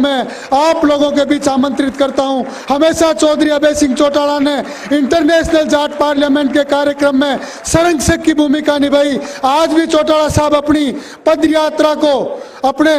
मैं आप लोगों के बीच आमंत्रित करता हूं। हमेशा चौधरी अभय सिंह चौटाला ने इंटरनेशनल जाट पार्लियामेंट के कार्यक्रम में संरक्षक की भूमिका निभाई। आज भी चौटाला साहब अपनी पद यात्रा को अपने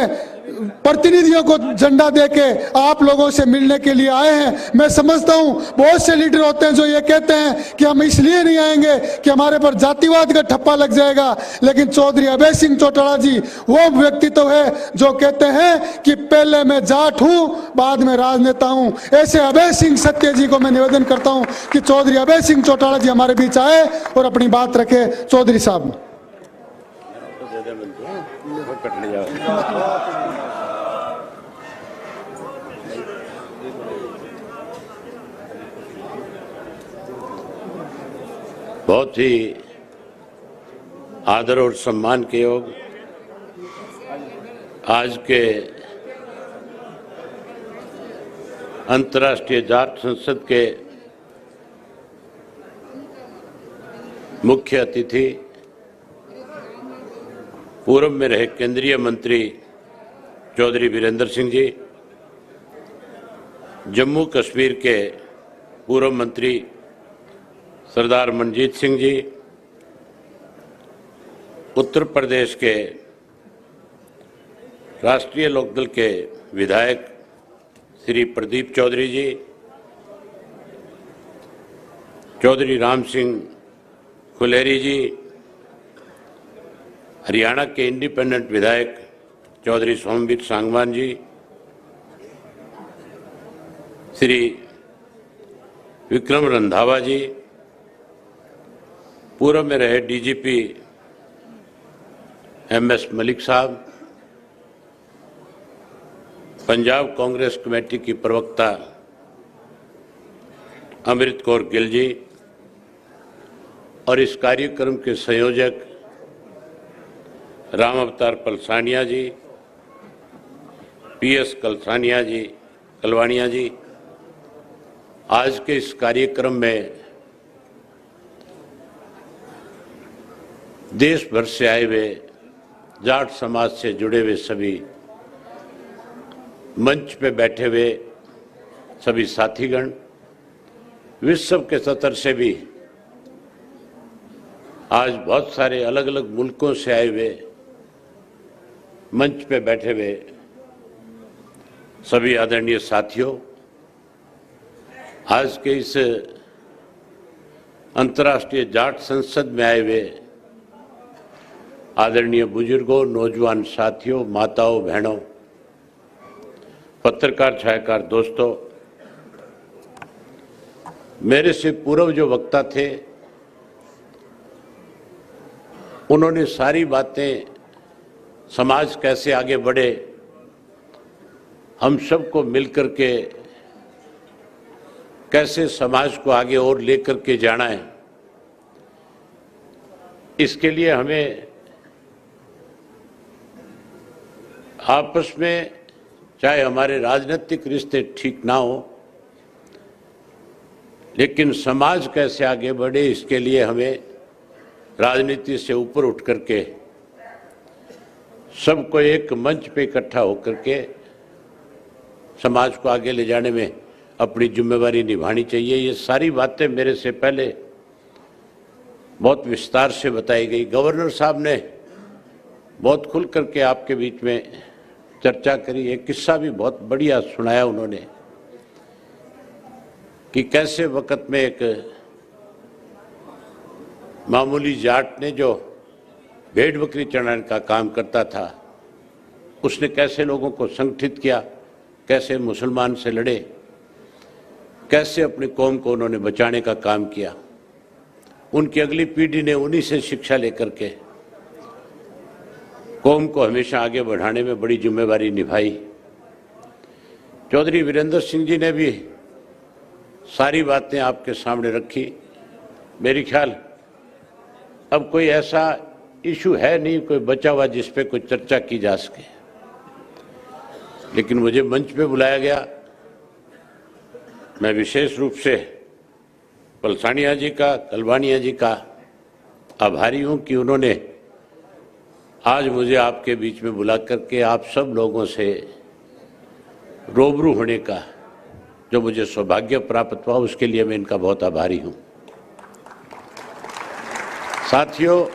प्रतिनिधियों को झंडा देके आप लोगों से मिलने के लिए आए हैं। मैं समझता हूं बहुत से लीडर होते हैं जो ये कहते हैं कि हम इसलिए नहीं आएंगे कि हमारे पर जातिवाद का ठप्पा लग जाएगा, लेकिन चौधरी अभय सिंह चौटाला जी वो व्यक्तित्व है जो कहते हैं कि पहले मैं जाट हूं, बाद में राजनेता हूं। ऐसे अभय सिंह सत्य जी को मैं निवेदन करता हूं कि चौधरी अभय सिंह चौटाला जी हमारे बीच आए और अपनी बात रखे। चौधरी साहब बहुत ही आदर और सम्मान के योग आज के अंतर्राष्ट्रीय जाट संसद के मुख्य अतिथि पूर्व में रहे केंद्रीय मंत्री चौधरी वीरेंद्र सिंह जी, जम्मू कश्मीर के पूर्व मंत्री सरदार मनजीत सिंह जी, उत्तर प्रदेश के राष्ट्रीय लोकदल के विधायक श्री प्रदीप चौधरी जी, चौधरी राम सिंह खुलेरी जी, हरियाणा के इंडिपेंडेंट विधायक चौधरी सोमवीर सांगवान जी, श्री विक्रम रंधावा जी, पूर्व में रहे डीजीपी एमएस मलिक साहब, पंजाब कांग्रेस कमेटी की प्रवक्ता अमृत कौर गिल जी और इस कार्यक्रम के संयोजक राम अवतार पलसानिया जी, पीएस कलवानिया जी, आज के इस कार्यक्रम में देश भर से आए हुए जाट समाज से जुड़े हुए सभी मंच पे बैठे हुए सभी साथीगण, विश्व के स्तर से भी आज बहुत सारे अलग अलग मुल्कों से आए हुए मंच पे बैठे हुए सभी आदरणीय साथियों, आज के इस अंतर्राष्ट्रीय जाट संसद में आए हुए आदरणीय बुजुर्गों, नौजवान साथियों, माताओं, बहनों, पत्रकार छायाकार दोस्तों, मेरे से पूर्व जो वक्ता थे उन्होंने सारी बातें समाज कैसे आगे बढ़े, हम सबको मिलकर के कैसे समाज को आगे और लेकर के जाना है, इसके लिए हमें आपस में चाहे हमारे राजनीतिक रिश्ते ठीक ना हो, लेकिन समाज कैसे आगे बढ़े इसके लिए हमें राजनीति से ऊपर उठ करके सबको एक मंच पे इकट्ठा होकर के समाज को आगे ले जाने में अपनी जिम्मेवारी निभानी चाहिए। ये सारी बातें मेरे से पहले बहुत विस्तार से बताई गई। गवर्नर साहब ने बहुत खुल करके आपके बीच में चर्चा करी। एक किस्सा भी बहुत बढ़िया सुनाया उन्होंने कि कैसे वक्त में एक मामूली जाट ने जो भेड़ बकरी चढ़ाने का काम करता था, उसने कैसे लोगों को संगठित किया, कैसे मुसलमान से लड़े, कैसे अपनी कौम को उन्होंने बचाने का काम किया। उनकी अगली पीढ़ी ने उन्हीं से शिक्षा लेकर के कौम को हमेशा आगे बढ़ाने में बड़ी जिम्मेवारी निभाई। चौधरी वीरेंद्र सिंह जी ने भी सारी बातें आपके सामने रखी। मेरी ख्याल अब कोई ऐसा इशू है नहीं कोई बचा हुआ जिस पे कोई चर्चा की जा सके, लेकिन मुझे मंच पे बुलाया गया। मैं विशेष रूप से पलसानिया जी का, कलवानिया जी का आभारी हूं कि उन्होंने आज मुझे आपके बीच में बुला करके आप सब लोगों से रूबरू होने का जो मुझे सौभाग्य प्राप्त हुआ, उसके लिए मैं इनका बहुत आभारी हूं। साथियों,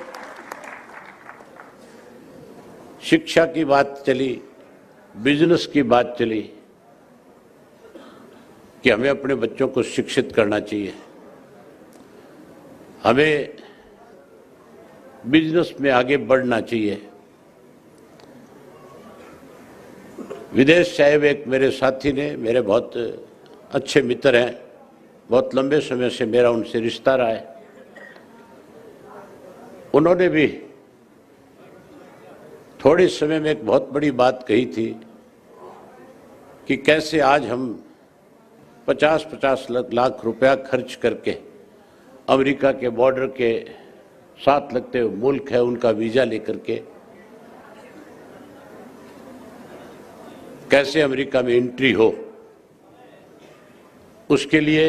शिक्षा की बात चली, बिजनेस की बात चली कि हमें अपने बच्चों को शिक्षित करना चाहिए, हमें बिजनेस में आगे बढ़ना चाहिए। विदेश साहब एक मेरे साथी ने, मेरे बहुत अच्छे मित्र हैं, बहुत लंबे समय से मेरा उनसे रिश्ता रहा है, उन्होंने भी थोड़े समय में एक बहुत बड़ी बात कही थी कि कैसे आज हम 50-50 लाख रुपया खर्च करके अमेरिका के बॉर्डर के साथ लगते हुए मुल्क है उनका वीजा लेकर के कैसे अमेरिका में एंट्री हो, उसके लिए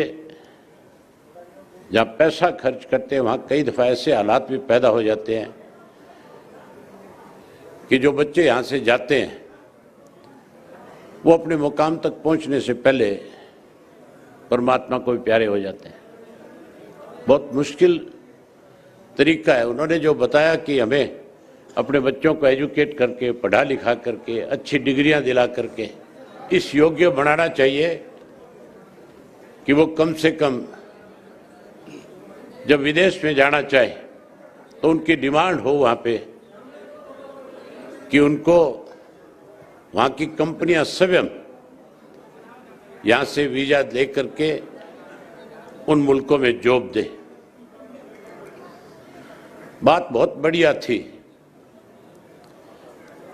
जहां पैसा खर्च करते हैं वहां कई दफा ऐसे हालात भी पैदा हो जाते हैं कि जो बच्चे यहां से जाते हैं वो अपने मुकाम तक पहुंचने से पहले परमात्मा को भी प्यारे हो जाते हैं। बहुत मुश्किल तरीका है। उन्होंने जो बताया कि हमें अपने बच्चों को एजुकेट करके, पढ़ा लिखा करके, अच्छी डिग्रियां दिला करके इस योग्य बनाना चाहिए कि वो कम से कम जब विदेश में जाना चाहे तो उनकी डिमांड हो वहाँ पे कि उनको वहाँ की कंपनियां स्वयं यहाँ से वीजा ले करके उन मुल्कों में जॉब दे। बात बहुत बढ़िया थी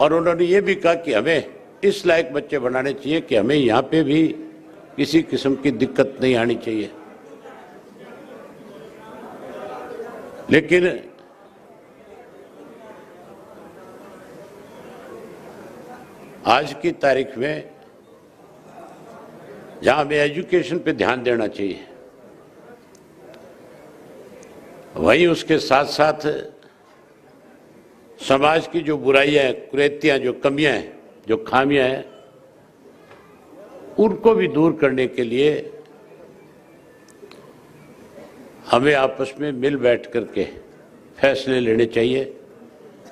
और उन्होंने ये भी कहा कि हमें इस लायक बच्चे बनाने चाहिए कि हमें यहाँ पे भी किसी किस्म की दिक्कत नहीं आनी चाहिए। लेकिन आज की तारीख में जहां हमें एजुकेशन पे ध्यान देना चाहिए, वहीं उसके साथ साथ समाज की जो बुराइयां हैं, कुरीतियां, जो कमियां हैं, जो खामियां हैं, उनको भी दूर करने के लिए हमें आपस में मिल बैठ करके फैसले लेने चाहिए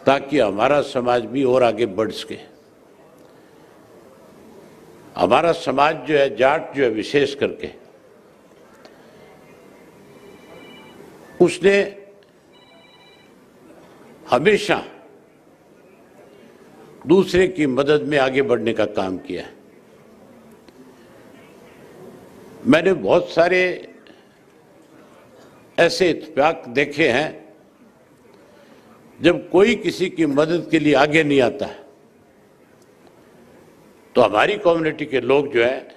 ताकि हमारा समाज भी और आगे बढ़ सके। हमारा समाज जो है, जाट जो है विशेष करके, उसने हमेशा दूसरे की मदद में आगे बढ़ने का काम किया है। मैंने बहुत सारे ऐसे इत्तेफाक देखे हैं जब कोई किसी की मदद के लिए आगे नहीं आता है तो हमारी कम्युनिटी के लोग जो है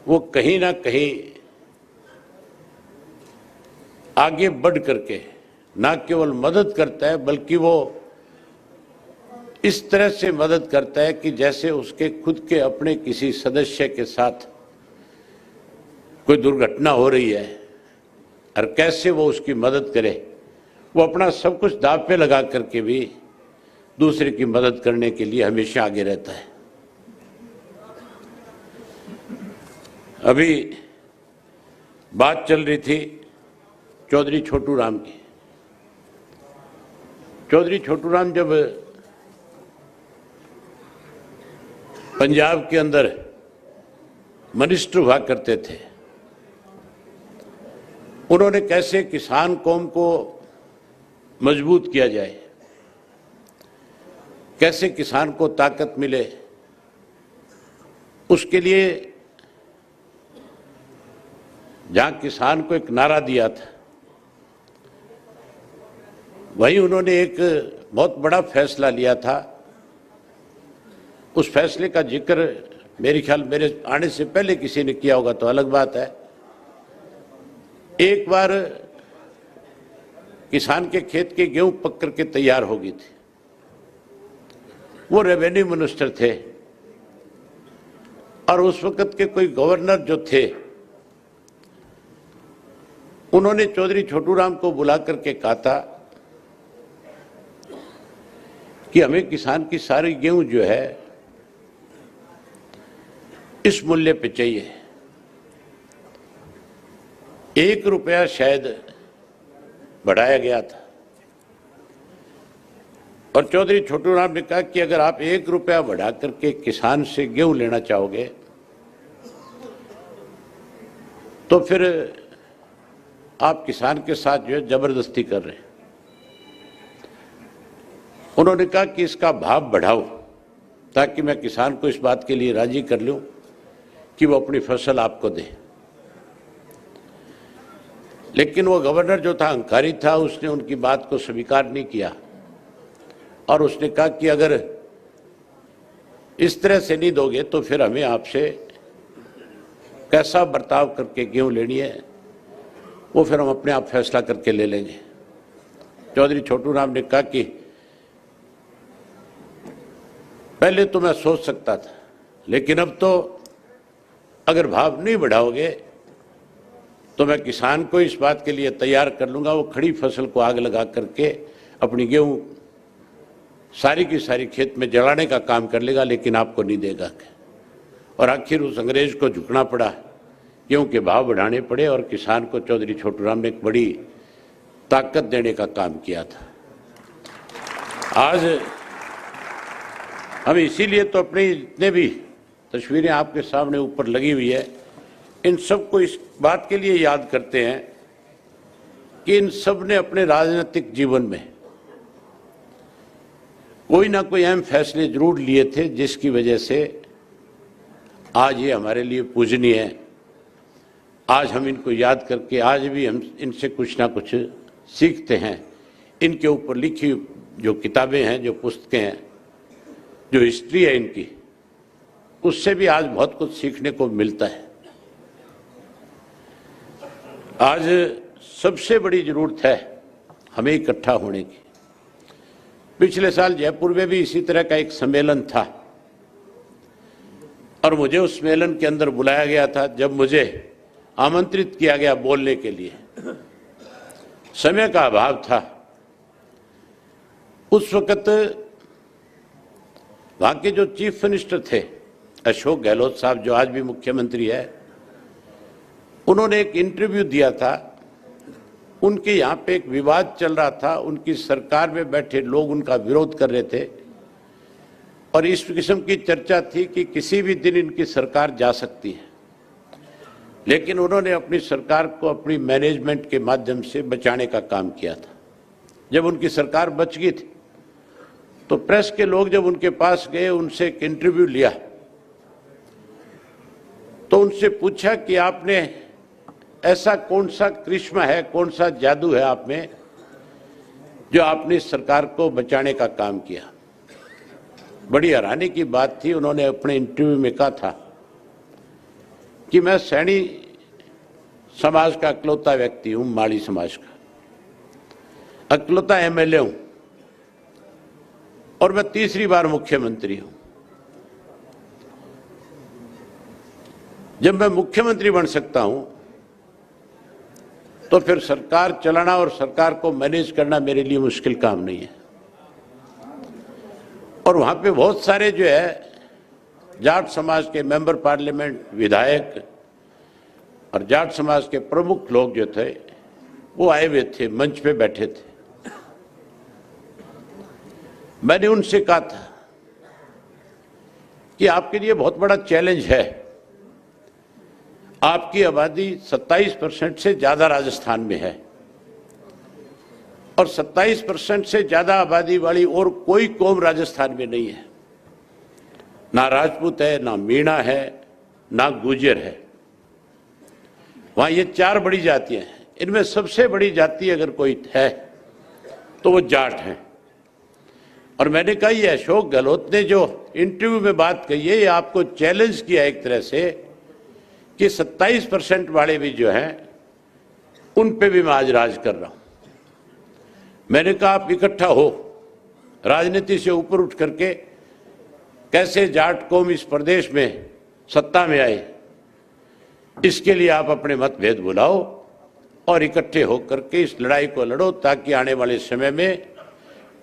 वो कहीं ना कहीं आगे बढ़ करके ना केवल मदद करता है बल्कि वो इस तरह से मदद करता है कि जैसे उसके खुद के अपने किसी सदस्य के साथ कोई दुर्घटना हो रही है और कैसे वो उसकी मदद करे, वो अपना सब कुछ दांव पे लगा करके भी दूसरे की मदद करने के लिए हमेशा आगे रहता है। अभी बात चल रही थी चौधरी छोटू राम की। चौधरी छोटू राम जब पंजाब के अंदर मिनिस्टर हुआ करते थे, उन्होंने कैसे किसान कौम को मजबूत किया जाए, कैसे किसान को ताकत मिले, उसके लिए जहां किसान को एक नारा दिया था, वहीं उन्होंने एक बहुत बड़ा फैसला लिया था। उस फैसले का जिक्र मेरे ख्याल मेरे आने से पहले किसी ने किया होगा तो अलग बात है। एक बार किसान के खेत के गेहूं पक करके तैयार हो गई थी, वो रेवेन्यू मिनिस्टर थे और उस वक्त के कोई गवर्नर जो थे, उन्होंने चौधरी छोटू राम को बुला करके कहा था कि हमें किसान की सारी गेहूं जो है इस मूल्य पे चाहिए। 1 रुपया शायद बढ़ाया गया था और चौधरी छोटू राम ने कहा कि अगर आप 1 रुपया बढ़ा करके किसान से गेहूं लेना चाहोगे तो फिर आप किसान के साथ जो है जबरदस्ती कर रहे हैं। उन्होंने कहा कि इसका भाव बढ़ाओ ताकि मैं किसान को इस बात के लिए राजी कर लूं कि वो अपनी फसल आपको दे। लेकिन वो गवर्नर जो था अहंकारी था, उसने उनकी बात को स्वीकार नहीं किया और उसने कहा कि अगर इस तरह से नहीं दोगे तो फिर हमें आपसे कैसा बर्ताव करके गेहूं लेनी है वो फिर हम अपने आप फैसला करके ले लेंगे। चौधरी छोटू राम ने कहा कि पहले तो मैं सोच सकता था, लेकिन अब तो अगर भाव नहीं बढ़ाओगे तो मैं किसान को इस बात के लिए तैयार कर लूंगा, वो खड़ी फसल को आग लगा करके अपनी गेहूं सारी की सारी खेत में जलाने का काम कर लेगा, लेकिन आपको नहीं देगा। और आखिर उस अंग्रेज को झुकना पड़ा, गेहूं के भाव बढ़ाने पड़े और किसान को चौधरी छोटू राम ने एक बड़ी ताकत देने का काम किया था। आज हम इसीलिए तो अपनी जितने भी तस्वीरें आपके सामने ऊपर लगी हुई है, इन सबको इस बात के लिए याद करते हैं कि इन सब ने अपने राजनीतिक जीवन में कोई ना कोई अहम फैसले जरूर लिए थे जिसकी वजह से आज ये हमारे लिए पूजनीय है। आज हम इनको याद करके आज भी हम इनसे कुछ ना कुछ सीखते हैं। इनके ऊपर लिखी जो किताबें हैं, जो पुस्तकें हैं, जो हिस्ट्री है इनकी, उससे भी आज बहुत कुछ सीखने को मिलता है। आज सबसे बड़ी जरूरत है हमें इकट्ठा होने की। पिछले साल जयपुर में भी इसी तरह का एक सम्मेलन था और मुझे उस सम्मेलन के अंदर बुलाया गया था। जब मुझे आमंत्रित किया गया बोलने के लिए, समय का अभाव था। उस वक्त वहां के जो चीफ मिनिस्टर थे अशोक गहलोत साहब, जो आज भी मुख्यमंत्री है, उन्होंने एक इंटरव्यू दिया था। उनके यहाँ पे एक विवाद चल रहा था, उनकी सरकार में बैठे लोग उनका विरोध कर रहे थे और इस किस्म की चर्चा थी कि किसी भी दिन इनकी सरकार जा सकती है। लेकिन उन्होंने अपनी सरकार को अपनी मैनेजमेंट के माध्यम से बचाने का काम किया था। जब उनकी सरकार बच गई थी तो प्रेस के लोग जब उनके पास गए, उनसे एक इंटरव्यू लिया तो उनसे पूछा कि आपने ऐसा कौन सा करिश्मा है, कौन सा जादू है आप में जो आपने इस सरकार को बचाने का काम किया। बड़ी हैरानी की बात थी, उन्होंने अपने इंटरव्यू में कहा था कि मैं सैनी समाज का अकलौता व्यक्ति हूं, माली समाज का अकलौता एमएलए हूं और मैं तीसरी बार मुख्यमंत्री हूं। जब मैं मुख्यमंत्री बन सकता हूं तो फिर सरकार चलाना और सरकार को मैनेज करना मेरे लिए मुश्किल काम नहीं है। और वहां पे बहुत सारे जो है जाट समाज के मेंबर पार्लियामेंट, विधायक और जाट समाज के प्रमुख लोग जो थे वो आए हुए थे, मंच पे बैठे थे। मैंने उनसे कहा था कि आपके लिए बहुत बड़ा चैलेंज है। आपकी आबादी 27% से ज्यादा राजस्थान में है और 27% से ज्यादा आबादी वाली और कोई कौम राजस्थान में नहीं है। ना राजपूत है, ना मीणा है, ना गुर्जर है। वहां ये 4 बड़ी जातियां हैं। इनमें सबसे बड़ी जाति अगर कोई है तो वो जाट है। और मैंने कहा ये अशोक गहलोत ने जो इंटरव्यू में बात कही है, ये आपको चैलेंज किया एक तरह से कि 27% वाले भी जो हैं उन पे भी मैं आज राज कर रहा हूं। मैंने कहा आप इकट्ठा हो, राजनीति से ऊपर उठ करके कैसे जाट कौम इस प्रदेश में सत्ता में आए, इसके लिए आप अपने मतभेद भुलाओ और इकट्ठे होकर के इस लड़ाई को लड़ो, ताकि आने वाले समय में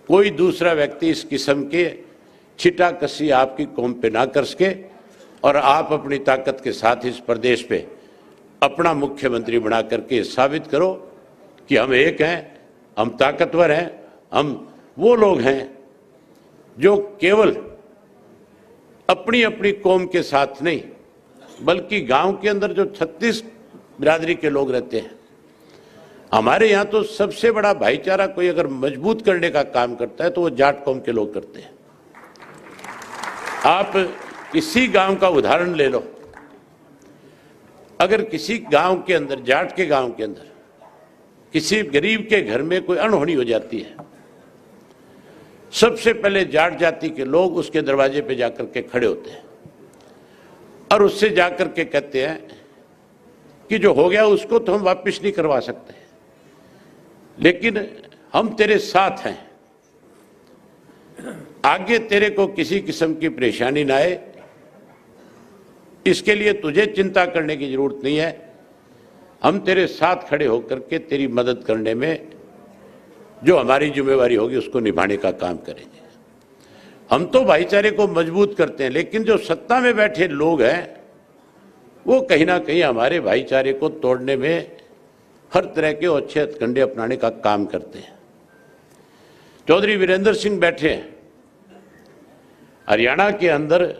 कोई दूसरा व्यक्ति इस किस्म के छिटाकसी आपकी कौम पे ना कर सके और आप अपनी ताकत के साथ इस प्रदेश पे अपना मुख्यमंत्री बना करके साबित करो कि हम एक हैं, हम ताकतवर हैं, हम वो लोग हैं जो केवल अपनी अपनी कौम के साथ नहीं बल्कि गांव के अंदर जो 36 बिरादरी के लोग रहते हैं, हमारे यहाँ तो सबसे बड़ा भाईचारा कोई अगर मजबूत करने का काम करता है तो वो जाट कौम के लोग करते हैं। आप किसी गांव का उदाहरण ले लो, अगर किसी गांव के अंदर, जाट के गांव के अंदर किसी गरीब के घर में कोई अनहोनी हो जाती है, सबसे पहले जाट जाति के लोग उसके दरवाजे पे जाकर के खड़े होते हैं और उससे जाकर के कहते हैं कि जो हो गया उसको तो हम वापस नहीं करवा सकते, लेकिन हम तेरे साथ हैं, आगे तेरे को किसी किस्म की परेशानी ना आए, इसके लिए तुझे चिंता करने की जरूरत नहीं है, हम तेरे साथ खड़े होकर के तेरी मदद करने में जो हमारी जिम्मेवारी होगी उसको निभाने का काम करेंगे। हम तो भाईचारे को मजबूत करते हैं, लेकिन जो सत्ता में बैठे लोग हैं वो कहीं ना कहीं हमारे भाईचारे को तोड़ने में हर तरह के अच्छे हथकंडे अपनाने का काम करते हैं। चौधरी वीरेंद्र सिंह बैठे हैं, हरियाणा के अंदर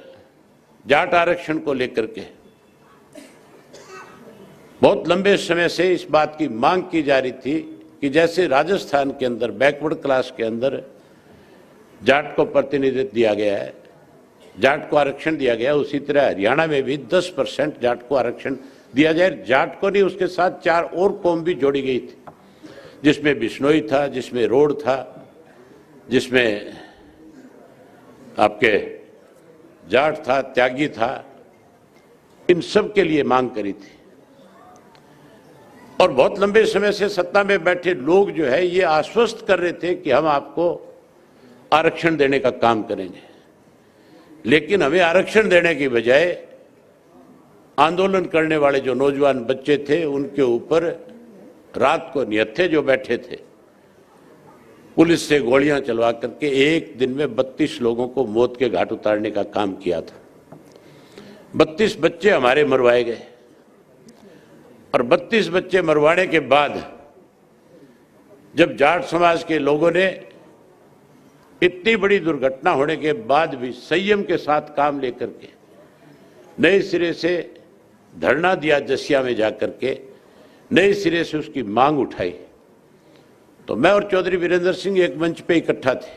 जाट आरक्षण को लेकर के बहुत लंबे समय से इस बात की मांग की जा रही थी कि जैसे राजस्थान के अंदर बैकवर्ड क्लास के अंदर जाट को प्रतिनिधित्व दिया गया है, जाट को आरक्षण दिया गया, उसी तरह हरियाणा में भी 10% जाट को आरक्षण दिया जाए। जाट को नहीं, उसके साथ 4 और कौम भी जोड़ी गई थी, जिसमें बिश्नोई था, जिसमें रोड था, जिसमें आपके जाट था, त्यागी था, इन सब के लिए मांग करी थी। और बहुत लंबे समय से सत्ता में बैठे लोग जो है ये आश्वस्त कर रहे थे कि हम आपको आरक्षण देने का काम करेंगे, लेकिन हमें आरक्षण देने की बजाय आंदोलन करने वाले जो नौजवान बच्चे थे उनके ऊपर रात को निहत्थे जो बैठे थे, पुलिस से गोलियां चलवा करके एक दिन में 32 लोगों को मौत के घाट उतारने का काम किया था। 32 बच्चे हमारे मरवाए गए और 32 बच्चे मरवाने के बाद जब जाट समाज के लोगों ने इतनी बड़ी दुर्घटना होने के बाद भी संयम के साथ काम लेकर के नए सिरे से धरना दिया, जसिया में जाकर के नए सिरे से उसकी मांग उठाई, तो मैं और चौधरी वीरेंद्र सिंह एक मंच पे इकट्ठा थे।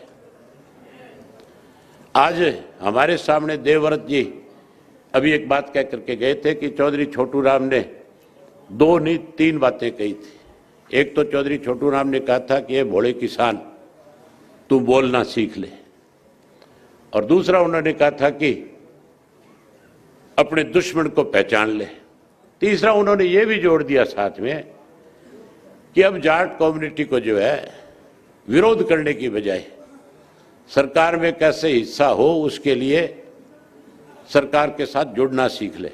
आज हमारे सामने देवव्रत जी अभी एक बात कह करके गए थे कि चौधरी छोटू राम ने 2 नहीं 3 बातें कही थी। एक तो चौधरी छोटू राम ने कहा था कि ये भोले किसान तू बोलना सीख ले, और दूसरा उन्होंने कहा था कि अपने दुश्मन को पहचान ले। तीसरा उन्होंने ये भी जोड़ दिया साथ में कि अब जाट कम्युनिटी को जो है विरोध करने की बजाय सरकार में कैसे हिस्सा हो उसके लिए सरकार के साथ जुड़ना सीख ले।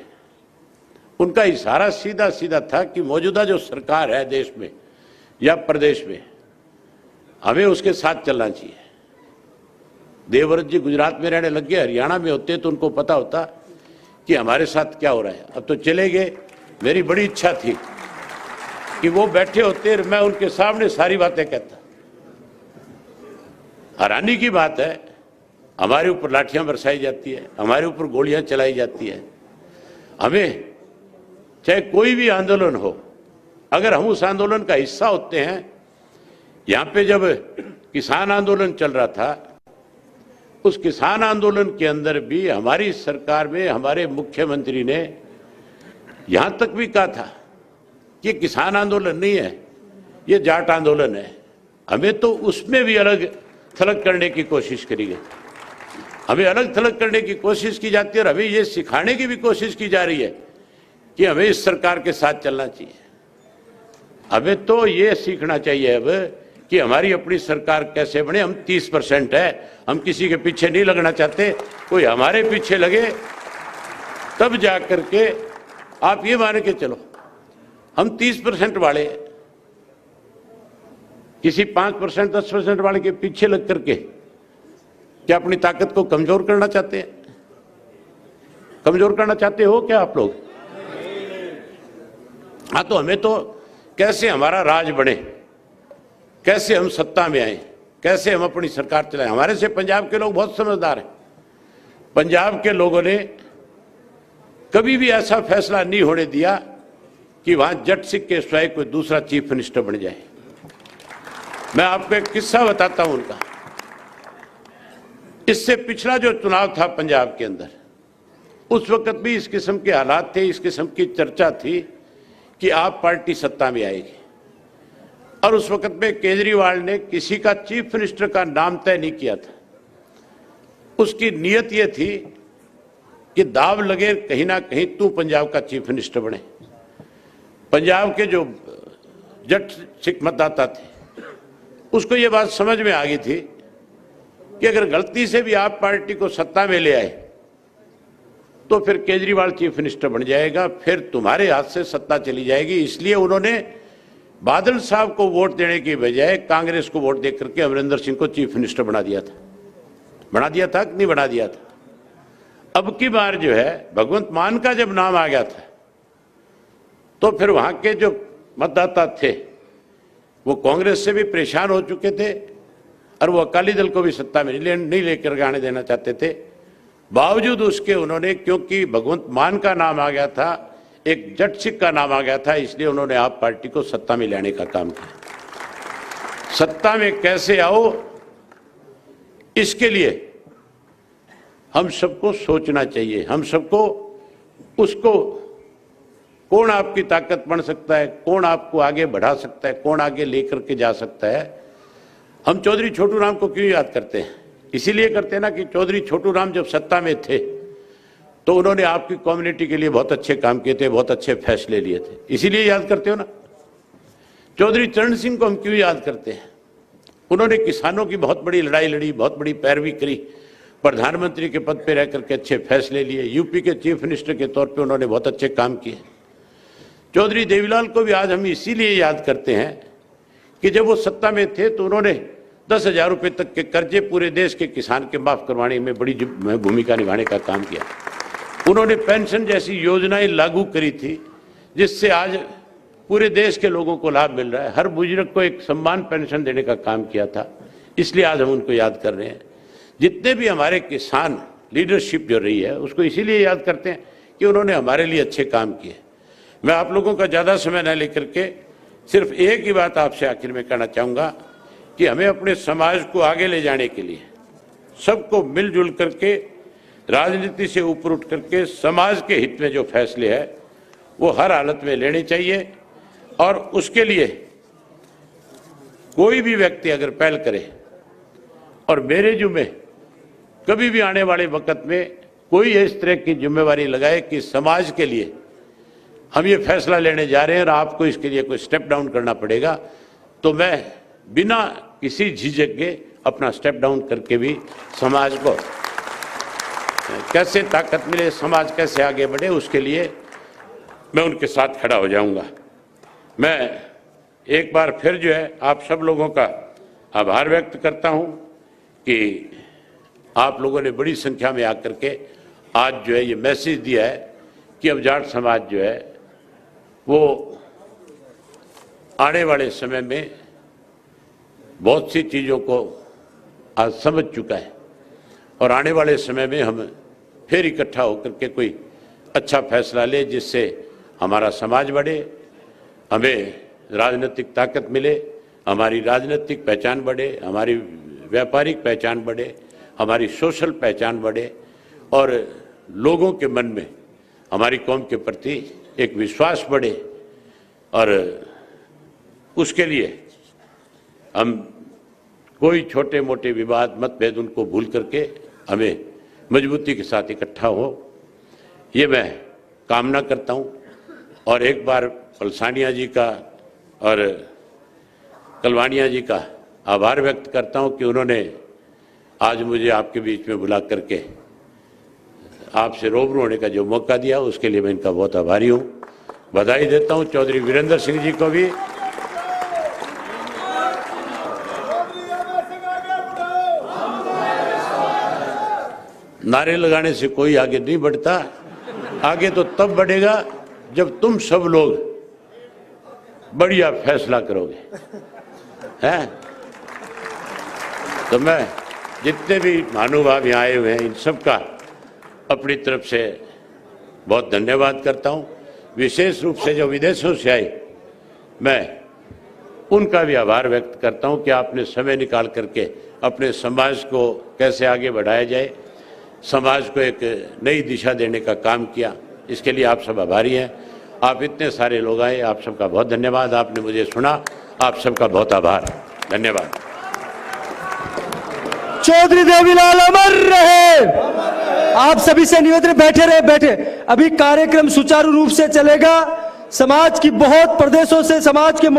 उनका इशारा सीधा सीधा था कि मौजूदा जो सरकार है देश में या प्रदेश में, हमें उसके साथ चलना चाहिए। देवव्रत जी गुजरात में रहने लग गए, हरियाणा में होते तो उनको पता होता कि हमारे साथ क्या हो रहा है। अब तो चले गए, मेरी बड़ी इच्छा थी कि वो बैठे होते, मैं उनके सामने सारी बातें कहता। हैरानी की बात है, हमारे ऊपर लाठियां बरसाई जाती है, हमारे ऊपर गोलियां चलाई जाती है। हमें चाहे कोई भी आंदोलन हो, अगर हम उस आंदोलन का हिस्सा होते हैं, यहाँ पे जब किसान आंदोलन चल रहा था, उस किसान आंदोलन के अंदर भी हमारी सरकार में हमारे मुख्यमंत्री ने यहां तक भी कहा था कि ये किसान आंदोलन नहीं है, ये जाट आंदोलन है। हमें तो उसमें भी अलग थलग करने की कोशिश करी गई, हमें अलग थलग करने की कोशिश की जाती है और हमें ये सिखाने की भी कोशिश की जा रही है कि हमें इस सरकार के साथ चलना चाहिए। हमें तो ये सीखना चाहिए अब कि हमारी अपनी सरकार कैसे बने। हम 30% है, हम किसी के पीछे नहीं लगना चाहते, कोई हमारे पीछे लगे तब जाकर के आप ये मान के चलो हम 30% वाले, किसी 5% 10% वाले के पीछे लग करके क्या अपनी ताकत को कमजोर करना चाहते हैं? कमजोर करना चाहते हो क्या आप लोग? हाँ, तो हमें तो कैसे हमारा राज बढ़े, कैसे हम सत्ता में आए, कैसे हम अपनी सरकार चलाएं, हमारे से पंजाब के लोग बहुत समझदार हैं। पंजाब के लोगों ने कभी भी ऐसा फैसला नहीं होने दिया कि वहां जट सिख के स्वयं कोई दूसरा चीफ मिनिस्टर बन जाए। मैं आपको एक किस्सा बताता हूं उनका। इससे पिछला जो चुनाव था पंजाब के अंदर, उस वक्त भी इस किस्म के हालात थे, इस किस्म की चर्चा थी कि आप पार्टी सत्ता में आएगी। और उस वक्त में केजरीवाल ने किसी का चीफ मिनिस्टर का नाम तय नहीं किया था। उसकी नीयत यह थी कि दाव लगे कहीं ना कहीं तू पंजाब का चीफ मिनिस्टर बने। पंजाब के जो जट सिख मतदाता थे उसको ये बात समझ में आ गई थी कि अगर गलती से भी आप पार्टी को सत्ता में ले आए तो फिर केजरीवाल चीफ मिनिस्टर बन जाएगा, फिर तुम्हारे हाथ से सत्ता चली जाएगी। इसलिए उन्होंने बादल साहब को वोट देने की बजाय कांग्रेस को वोट देकर के अमरिंदर सिंह को चीफ मिनिस्टर बना दिया था। बना दिया था कि नहीं बना दिया था? अब की बार जो है भगवंत मान का जब नाम आ गया था तो फिर वहां के जो मतदाता थे वो कांग्रेस से भी परेशान हो चुके थे और वो अकाली दल को भी सत्ता में नहीं लेकर आने देना चाहते थे। बावजूद उसके उन्होंने, क्योंकि भगवंत मान का नाम आ गया था, एक जट सिख का नाम आ गया था, इसलिए उन्होंने आप पार्टी को सत्ता में लाने का काम किया। सत्ता में कैसे आओ, इसके लिए हम सबको सोचना चाहिए। हम सबको उसको, कौन आपकी ताकत बन सकता है, कौन आपको आगे बढ़ा सकता है, कौन आगे लेकर के जा सकता है। हम चौधरी छोटू राम को क्यों याद करते हैं? इसीलिए करते हैं ना कि चौधरी छोटू राम जब सत्ता में थे तो उन्होंने आपकी कम्युनिटी के लिए बहुत अच्छे काम किए थे, बहुत अच्छे फैसले लिए थे, इसीलिए याद करते हो ना। चौधरी चरण सिंह को हम क्यों याद करते हैं? उन्होंने किसानों की बहुत बड़ी लड़ाई लड़ी, बहुत बड़ी पैरवी करी, प्रधानमंत्री के पद पर रह करके अच्छे फैसले लिए, यूपी के चीफ मिनिस्टर के तौर पे उन्होंने बहुत अच्छे काम किए। चौधरी देवीलाल को भी आज हम इसीलिए याद करते हैं कि जब वो सत्ता में थे तो उन्होंने 10,000 रुपये तक के कर्जे पूरे देश के किसान के माफ करवाने में बड़ी भूमिका निभाने का काम किया। उन्होंने पेंशन जैसी योजनाएं लागू करी थी जिससे आज पूरे देश के लोगों को लाभ मिल रहा है। हर बुजुर्ग को एक सम्मान पेंशन देने का काम किया था, इसलिए आज हम उनको याद कर रहे हैं। जितने भी हमारे किसान लीडरशिप जो रही है उसको इसीलिए याद करते हैं कि उन्होंने हमारे लिए अच्छे काम किए। मैं आप लोगों का ज़्यादा समय न लेकर के सिर्फ एक ही बात आपसे आखिर में कहना चाहूँगा कि हमें अपने समाज को आगे ले जाने के लिए सबको मिलजुल करके, राजनीति से ऊपर उठ करके समाज के हित में जो फैसले हैं वो हर हालत में लेने चाहिए। और उसके लिए कोई भी व्यक्ति अगर पहल करे और मेरे जुम्मे कभी भी आने वाले वक्त में कोई इस तरह की जिम्मेवारी लगाए कि समाज के लिए हम ये फैसला लेने जा रहे हैं और आपको इसके लिए कोई स्टेप डाउन करना पड़ेगा, तो मैं बिना किसी झिझक के अपना स्टेप डाउन करके भी समाज को कैसे ताकत मिले, समाज कैसे आगे बढ़े, उसके लिए मैं उनके साथ खड़ा हो जाऊंगा। मैं एक बार फिर जो है आप सब लोगों का आभार व्यक्त करता हूं कि आप लोगों ने बड़ी संख्या में आकर के आज जो है ये मैसेज दिया है कि अब जाट समाज जो है वो आने वाले समय में बहुत सी चीज़ों को आज समझ चुका है और आने वाले समय में हम फिर इकट्ठा होकर के कोई अच्छा फैसला ले जिससे हमारा समाज बढ़े, हमें राजनीतिक ताकत मिले, हमारी राजनीतिक पहचान बढ़े, हमारी व्यापारिक पहचान बढ़े, हमारी सोशल पहचान बढ़े और लोगों के मन में हमारी कौम के प्रति एक विश्वास बढ़े। और उसके लिए हम कोई छोटे मोटे विवाद मतभेद उनको भूल करके हमें मजबूती के साथ इकट्ठा हो, ये मैं कामना करता हूँ। और एक बार पलसानिया जी का और कलवानिया जी का आभार व्यक्त करता हूँ कि उन्होंने आज मुझे आपके बीच में बुला करके आपसे रूबरू होने का जो मौका दिया उसके लिए मैं इनका बहुत आभारी हूँ। बधाई देता हूँ चौधरी वीरेंद्र सिंह जी को भी। नारे लगाने से कोई आगे नहीं बढ़ता, आगे तो तब बढ़ेगा जब तुम सब लोग बढ़िया फैसला करोगे, हैं? तो मैं जितने भी महानुभाव यहाँ आए हुए हैं इन सब का अपनी तरफ से बहुत धन्यवाद करता हूँ। विशेष रूप से जो विदेशों से आए, मैं उनका भी आभार व्यक्त करता हूँ कि आपने समय निकाल करके अपने समाज को कैसे आगे बढ़ाया जाए, समाज को एक नई दिशा देने का काम किया। इसके लिए आप सब आभारी हैं। आप इतने सारे लोग आए, आप सबका बहुत धन्यवाद। आपने मुझे सुना, आप सबका बहुत आभार, धन्यवाद। चौधरी देवीलाल अमर रहे। आप सभी से निवेदन, बैठे रहे, बैठे। अभी कार्यक्रम सुचारू रूप से चलेगा। समाज की बहुत प्रदेशों से समाज के